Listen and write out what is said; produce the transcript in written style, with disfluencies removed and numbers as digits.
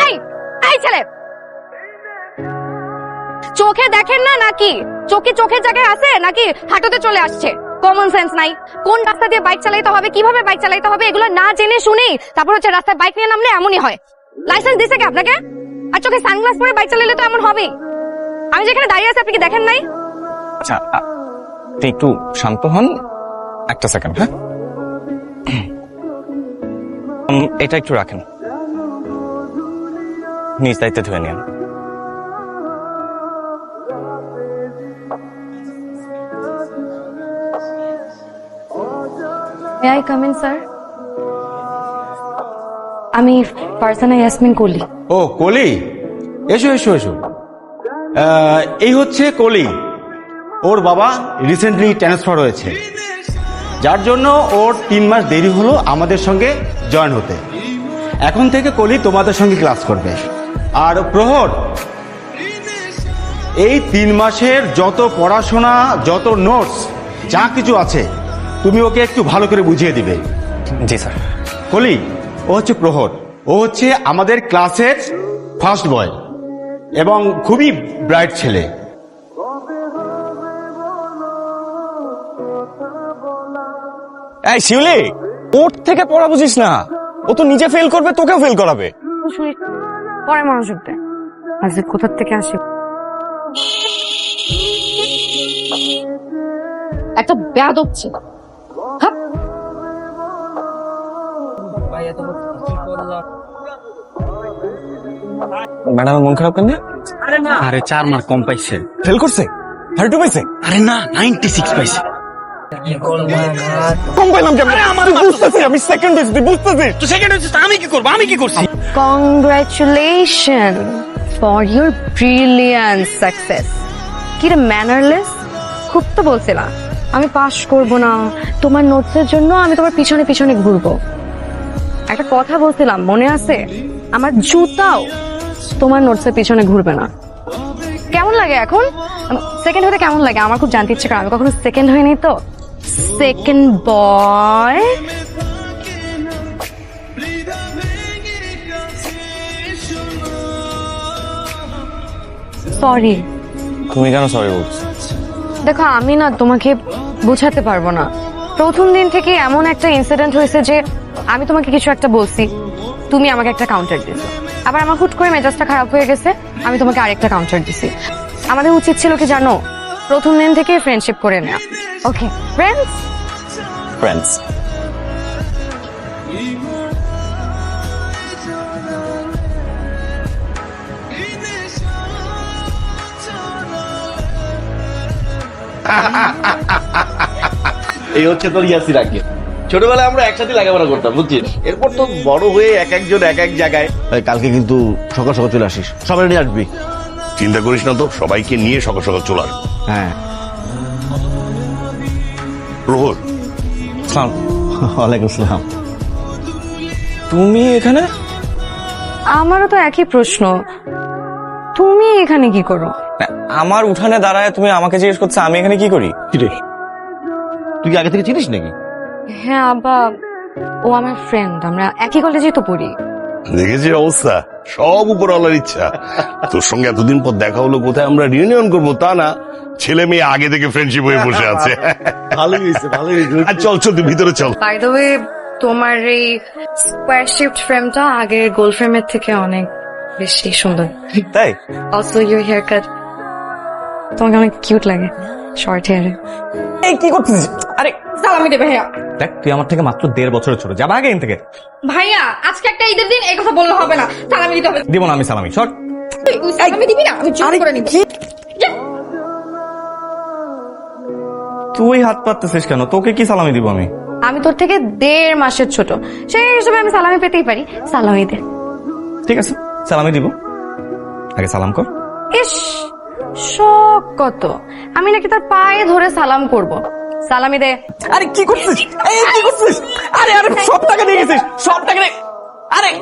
এই এই ছেলে, চোখে দেখেন না নাকি? চোখে চোখের জায়গায় আছে নাকি হাঁটুতে চলে আসছে? কমন সেন্স নাই। কোন রাস্তা দিয়ে বাইক চালাতে হবে, কিভাবে বাইক চালাতে হবে, এগুলো না জেনে শুনেই তারপর হচ্ছে রাস্তায় বাইক নিয়ে নামলে এমনই হয়। লাইসেন্স দিছে কি আপনাকে? আর চোখে সানগ্লাস পরে বাইক চালালে তো এমন হবেই। আমি যেখানে দাঁড়িয়ে আছি আপনি কি দেখেন নাই? আচ্ছা আপনি একটু শান্ত হন, একটা সেকেন্ড। হ্যাঁ, এটা একটু রাখেন, নিজ দায়িত্বে ধুয়ে নিন। May I come in sir? আমি ফারজানা ইয়াসমিন কলি। ও কলি, এসো এসো এসো। এই হচ্ছে কলি। ওর বাবা রিসেন্টলি ট্রান্সফার হয়েছে, যার জন্য ওর 3 মাস দেরি হলো আমাদের সঙ্গে জয়েন হতে। এখন থেকে কলি তোমাদের সঙ্গে ক্লাস করবে। আর প্রহর, এই 3 মাসের যত পড়াশোনা, যত নোটস, যা কিছু আছে তুমি ওকে একটু ভালো করে বুঝিয়ে দিবে। জি স্যার। কলি, ও হচ্ছে প্রহর, ও হচ্ছে আমাদের ক্লাসের ফার্স্ট বয় এবং খুবই ব্রাইট ছেলে। এই শিউলি, ওর থেকে পড়া বুঝিস না, ও তো নিজে ফেল করবে, তোকেও ফেল করাবে। শুনি পরে মনোযোগ দেয়। আজ কোথা থেকে আসে একটা বেয়াদব ছিল। ম্যাডামের মন খারাপ কেন? আরে 4 মার্ক কম পাইছে। ফেল করছে? 32 পাইছে? আরে না, 96 পাইছে। কম পাইলাম কেন? তুই বুঝতেছিস আমি সেকেন্ড হয়েছি, তুই বুঝতেছিস? তো সেকেন্ড হচ্ছে, আমি কি করব? আমি কি করছি? Congratulations for your brilliant success. কি রে ম্যানারলেস, খুব তো বলছিলাম আমি পাস করব না, তোমার নোটসের জন্য আমি তোমার পিছনে পিছনে ঘুরবো। একটা কথা বলছিলাম মনে আছে? আমার জুতাও তোমার নোটসের পিছনে ঘুরবে না। কেমন লাগে এখন সেকেন্ড হতে? কেমন লাগে? আমার খুব জানতে ইচ্ছে করে, আমি কখনো সেকেন্ড হইনি তো। Second boy. সরি। তুমি কেন সরি বলছো? দেখো আমি না তোমাকে বোঝাতে পারবো না। প্রথম দিন থেকে এমন একটা ইনসিডেন্ট হয়েছে যে আমি তোমাকে কিছু একটা বলছি, তুমি আমাকে একটা কাউন্টার দিছো, আবার আমার হুট করে মেজাজটা খারাপ হয়ে গেছে, আমি তোমাকে আরেকটা কাউন্টার দিছি। আমাদের উচিত ছিল কি জানো, প্রথম দিন থেকে ফ্রেন্ডশিপ করে নেওয়া। Okay friends? ফ্রেন্ডস। এই হচ্ছে তোর ইয়াসির আগে। ছোটবেলায় আমরা একসাথে লেখাপড়া করতাম, বুঝছিস? এরপর তো বড় হয়ে এক একজন এক এক জায়গায়। কালকে কিন্তু সকাল সকাল চলে আসিস, সবাই নিয়ে আসবি। চিন্তা করিস না তো, সবাইকে নিয়ে সকাল সকাল চলে আসবো। হ্যাঁ। প্রহর, সালাম। ওয়ালাইকুম আসসালাম। তুমি এখানে? আমারও তো একই প্রশ্ন, তুমি এখানে কি করো? না, আমার উঠানে দাঁড়ায় তুমি আমাকে জিজ্ঞেস করছো আমি এখানে কি করি? তুই কি আগে থেকে চিনিস নাকি? হ্যাঁ আব্বা, ও আমার ফ্রেন্ড, আমরা একই কলেজেই তো পড়ি। দেখেছি অবস্থা, সব উপরওয়ালার ইচ্ছা। তোর সঙ্গে এতদিন পর দেখা হলো, কোথায় আমরা রিউনিয়ন করবো তা না, ছেলে মেয়ে আগে থেকে ফ্রেন্ডশিপ হয়ে বসে আছে। ভালোই হয়েছে, ভালোই হয়েছে। আর চল চল, তুই ভিতরে চল। বাই দ্য ওয়ে, তোমার এই স্কোয়ার শেপড ফ্রেমটা আগের গোল ফ্রেমের থেকে অনেক বেশি সুন্দর। তাই? অলসো ইউর হেয়ার কাট, তোমাকে অনেক কিউট লাগে শর্ট হেয়ারে। এই কি করতেছিস? আরে সালামি দেবে ভাইয়া। দেখ, তুই আমার থেকে মাত্র 1.5 বছরের ছোট, যাবা আগে এখান থেকে। ভাইয়া আজকে একটা ঈদের দিন, এই কথা বললে হবে না। সালামি দিতে হবে। দিব না আমি সালামি, সর। তুই সালামি দিবি না? আমি জোর করে নিব। যা। তুই হাত পাততেছিস কেন? তোকে কি সালামি দিব আমি? আমি তোর থেকে 1.5 মাসের ছোট, সেই হিসেবে আমি সালামি পেতেই পারি। সালামি দে। ঠিক আছে, সালামি দিব, আগে সালাম কর। ইস, শখ কত! আমি নাকি তার পায়ে ধরে সালাম করব। সালামি দে। আরে কি করছিস? এই কি করছিস? আরে আরে সব টাকা নিয়ে গেছিস, সব টাকা নিয়ে। আরে